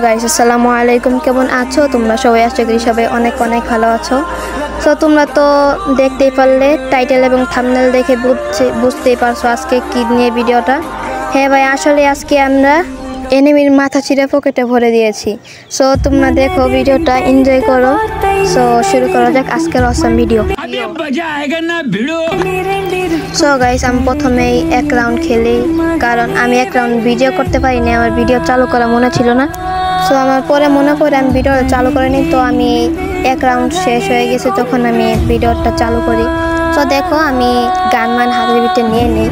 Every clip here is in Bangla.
গাইস আসসালামু আলাইকুম, কেমন আছো তোমরা সবাই? আশা করি সবাই অনেক অনেক ভালো আছো। সো তোমরা তো দেখতেই পারলে, টাইটেল এবং থাম্বনেল দেখে বুঝতেই পারছো আজকে কি নিয়ে ভিডিওটা। হ্যাঁ ভাই, আসলে আজকে আমরা এনিমির মাথা ছিঁড়ে পকেটে ভরে দিয়েছি। সো তোমরা দেখো, ভিডিওটা এনজয় করো। সো শুরু করা যাক আজকের অসাম ভিডিও। সো গাইস, আমি প্রথমেই এক রাউন্ড খেলি, কারণ আমি এক রাউন্ড ভিডিও করতে পারিনি, আমার ভিডিও চালু করা মনে ছিল না। সো আমার পরে মনে পড়ে আমি ভিডিওটা চালু করিনি, তো আমি এক রাউন্ড শেষ হয়ে গেছে তখন আমি ভিডিওটা চালু করি। সো দেখো, আমি গান হাতের ভিতরে নিয়ে নিই।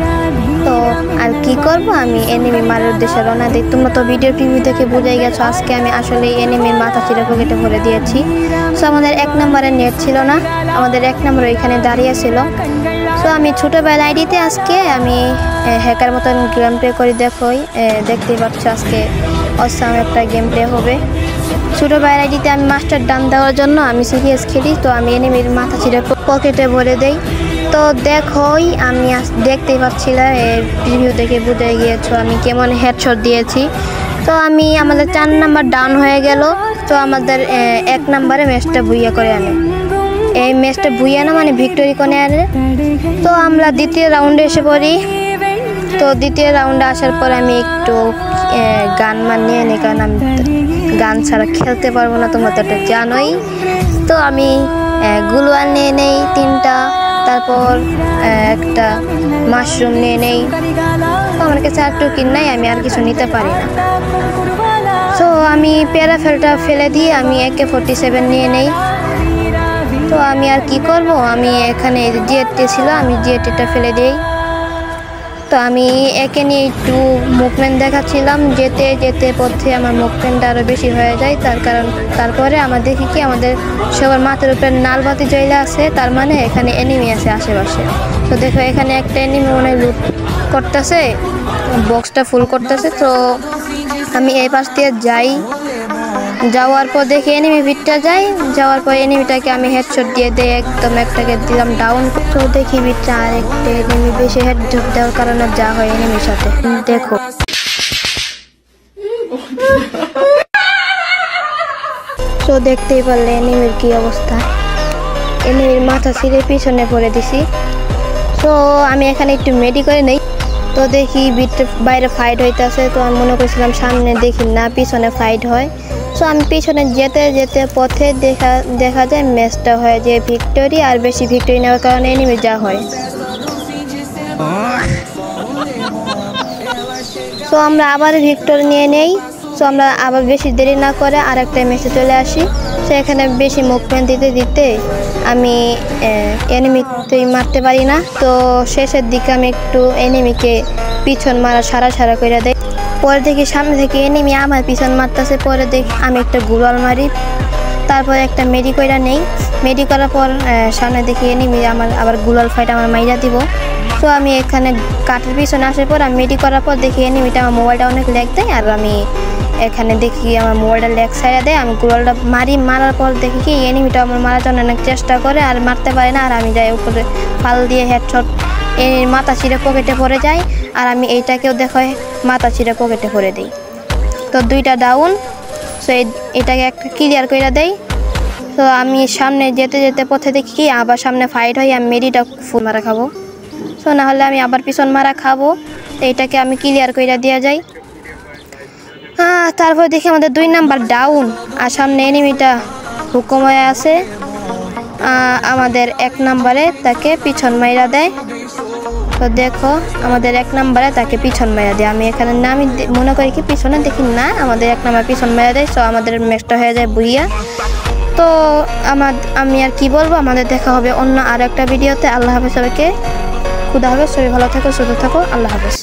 তো আর কি করব, আমি এনিমি মারার উদ্দেশ্যে রওনা দিই। তোমরা তো ভিডিও প্রিভিউ দেখে বুঝেই গেছো আজকে আমি আসলে এনিমির মাথা ছিঁড়ে পকেটে ভরে দিয়েছি। সো আমাদের এক নম্বরে নেট ছিল না, আমাদের এক নম্বর ওইখানে দাঁড়িয়ে ছিল। সো আমি ছোটোবেলা আইডিতে আজকে আমি হ্যাকার মতন গেম প্লে করে দেখতেই পাচ্ছ আজকে অসাম একটা গেম প্লে হবে। ছোটোবেলা আইডিতে আমি মাস্টার ডান দেওয়ার জন্য আমি সিরিয়াস খেলি, তো আমি এনিমির মাথা ছিঁড়ে পকেটে ভরে দেই। তো দেখোই, আমি দেখতেই পাচ্ছিলাম প্রিভিউ দেখে বুঝে গিয়েছো আমি কেমন হেডশট দিয়েছি। তো আমাদের 4 নাম্বার ডাউন হয়ে গেল। তো আমাদের 1 নাম্বারে ম্যাচটা বুইয়া করে আনে, এই ম্যাচটা বুইয়া না মানে ভিক্টোরি করে আনে। তো আমরা দ্বিতীয় রাউন্ডে এসে পড়ি। তো দ্বিতীয় রাউন্ডে আসার পর আমি একটু গান নিয়ে নিই, কারণ আমি গান ছাড়া খেলতে পারবো না, তোমরা তো এটা জানোই। তো আমি গুলওয়াল নিয়ে নেই 3টা, তারপর একটা মাশরুম নিয়ে নেই। তো আমার কাছে আর টুকিন নাই, আমি আর কিছু নিতে পারি না। তো আমি প্যারাফেলটা ফেলে দিয়ে আমি AK-47 নিয়ে নেই। তো আমি আর কি করব, আমি এখানে জিএটি ছিল, আমি জিএটিটা ফেলে দিই। তো আমি একে নিয়ে একটু মুভমেন্ট দেখাচ্ছিলাম, যেতে যেতে পথে আমার মুভমেন্টটা আরও বেশি হয়ে যায়। তারপরে আমরা দেখি কি আমাদের সবার মাথার উপরে নালবাতি জ্বলে আছে, তার মানে এখানে এনিমি আছে আশেপাশে। তো দেখো, এখানে একটা এনিমি মনে লুট করতেছে, বক্সটা ফুল করতেছে। তো আমি এই পাশ দিয়ে যাওয়ার পর দেখি এনিমি ভিতটা যাওয়ার পর এনিমিটাকে আমি হেডশট দিয়ে দেই, একদম একটাকে দিলাম ডাউন। তো দেখি ভিতটা আরেকটা এনিমি, বেশি হেডশট দেওয়ার কারণে যা হয় এনিমির সাথে দেখো। তো দেখতেই পারলে এনিমির কি অবস্থা, এনিমির মাথা ছিঁড়ে পিছনে পড়ে দিছি। তো আমি এখানে একটু মেডি করে নেই। তো দেখি বাইরে ফাইট হইতেছে, তো আমি মনে করছিলাম সামনে, দেখি না পিছনে ফাইট হয়। সো আমি পিছনে যেতে যেতে পথে দেখা যায় ম্যাচটা হয় যে ভিক্টোরি, আর বেশি ভিক্টোরি নেওয়ার কারণে এনিমি যা হয়। তো আমরা আবার ভিক্টোরি নিয়ে নেই। সো আমরা আবার বেশি দেরি না করে আর একটা ম্যাচে চলে আসি। সো এখানে বেশি মুভমেন্ট দিতে আমি এনিমিকে মারতে পারি না। তো শেষের দিকে আমি একটু এনিমিকে পিছন মারা সারা করে দেই। পরে দেখি সামনে থেকে এনিমি আমার পিছন মারতেছে, পরে দেখি আমি একটা গুলাল মারি, তারপরে একটা মেডি কইরা নেই। মেডি করার পর সামনে দেখি এনিমি আমার আবার গুলাল ফাইট আমার মাইরা দিব। তো আমি এখানে কাঠের পিছনে আসার পর আমি মেডি করার পর দেখি এনিমিটা আমার মোবাইলটা অনেক ল্যাগ দেয়, আর আমি এখানে দেখি আমার মোবাইলটা ল্যাগ সাইডে দেয়। আমি গুলালটা মারার পর দেখি কি এনিমিটা আমার মারার জন্য অনেক চেষ্টা করে, আর মারতে পারে না, আর আমি যাই উপরে ফাল দিয়ে হেডশট এর মাথা ছিঁড়ে পকেটে পড়ে যায়। আর আমি এইটাকেও দেখায় মাথা ছিঁড়ে পকেটে ভরে দিই। তো 2টা ডাউন। সো এটাকে একটা ক্লিয়ার করে দেই। তো আমি সামনে যেতে যেতে পথে দেখি কি আবার সামনে ফাইট হয়, আমি মেডিটা ফুল মারা খাবো। সো না হলে আমি আবার পিছন মারা খাবো। তো এইটাকে আমি ক্লিয়ার করে দেওয়া যায়। তারপর দেখি আমাদের 2 নাম্বার ডাউন, আর সামনে এনিমিটা হুকুম হয়ে আছে। আমাদের 1 নাম্বারে তাকে পিছন মাইরা দেয়। তো দেখো, আমাদের 1 নাম্বারে তাকে পিছন মারা দেয়। আমি এখানে না, আমি মনে করি কি পিছনে, দেখি না আমাদের 1 নাম্বার পিছন মারা দেয়। সো আমাদের ম্যাচটা হয়ে যায় বুইয়া। তো আমি আর কি বলবো, আমাদের দেখা হবে অন্য আর একটা ভিডিওতে। আল্লাহ হাফেজ সবাইকে, খুদা হাফেজ, সবাই ভালো থাকো, সুস্থ থাকো, আল্লাহ হাফেজ।